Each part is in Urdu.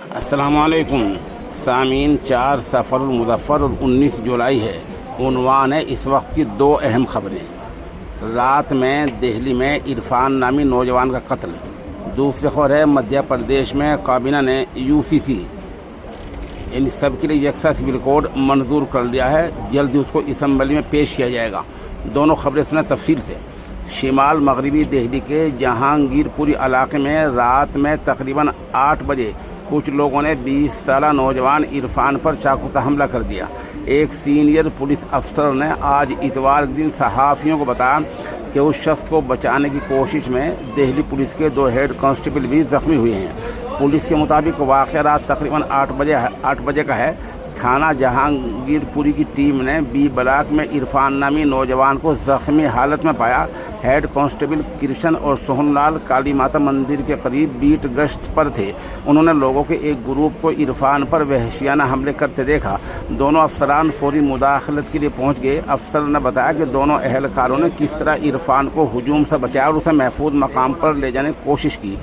السلام علیکم سامعین، 4 سفر المظفر اور 19 جولائی ہے۔ عنوان ہے اس وقت کی 2 اہم خبریں۔ رات میں دہلی میں عرفان نامی نوجوان کا قتل۔ دوسری خبر ہے مدھیہ پردیش میں کابینہ نے UCC یعنی سب کے لیے یکساں سول کوڈ منظور کر لیا ہے، جلدی اس کو اسمبلی میں پیش کیا جائے گا۔ دونوں خبریں سنیں تفصیل سے۔ شمال مغربی دہلی کے جہانگیر پوری علاقے میں رات میں تقریباً 8 بجے کچھ لوگوں نے 20 سالہ نوجوان عرفان پر چاقو سے حملہ کر دیا۔ ایک سینئر پولیس افسر نے آج اتوار کے دن صحافیوں کو بتایا کہ اس شخص کو بچانے کی کوشش میں دہلی پولیس کے 2 ہیڈ کانسٹیبل بھی زخمی ہوئے ہیں۔ پولیس کے مطابق واقعہ رات تقریباً 8 بجے کا ہے۔ تھانہ جہانگیر پوری کی ٹیم نے B بلاک میں عرفان نامی نوجوان کو زخمی حالت میں پایا۔ ہیڈ کانسٹیبل کرشن اور سوہن لال کالی ماتا مندر کے قریب بیٹ گشت پر تھے۔ انہوں نے لوگوں کے ایک گروپ کو عرفان پر وحشیانہ حملے کرتے دیکھا۔ دونوں افسران فوری مداخلت کے لیے پہنچ گئے۔ افسر نے بتایا کہ دونوں اہلکاروں نے کس طرح عرفان کو ہجوم سے بچایا اور اسے محفوظ مقام پر لے جانے کی کوشش کی۔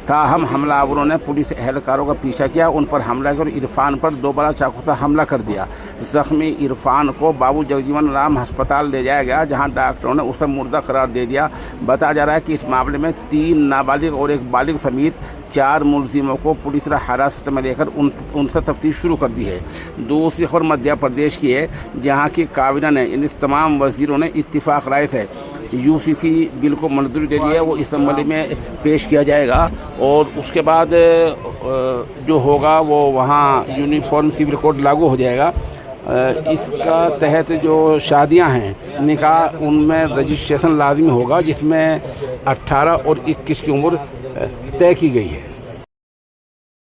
تاہم حملہ آوروں نے پولیس اہلکاروں کا پیچھا کیا، ان پر حملہ کیا اور عرفان پر دوبارہ چاقو سے حملہ کر دیا۔ زخمی عرفان کو بابو جگجیون رام ہسپتال لے جایا گیا، جہاں ڈاکٹروں نے اسے مردہ قرار دے دیا۔ بتایا جا رہا ہے کہ اس معاملے میں 3 نابالغ اور 1 بالغ سمیت 4 ملزموں کو پولیس نے حراست میں لے کر ان سے تفتیش شروع کر دی ہے۔ دوسری خبر مدھیہ پردیش کی ہے، جہاں کی کابینہ نے ان تمام وزیروں نے اتفاق رائے سے UCC بل کو منظوری دے دی ہے۔ وہ اسمبلی میں پیش کیا جائے گا اور اس کے بعد جو ہوگا وہ وہاں یونیفارم سول کوڈ لاگو ہو جائے گا۔ اس کا تحت جو شادیاں ہیں نکاح، ان میں رجسٹریشن لازمی ہوگا، جس میں 18 اور 21 کی عمر طے کی گئی ہے۔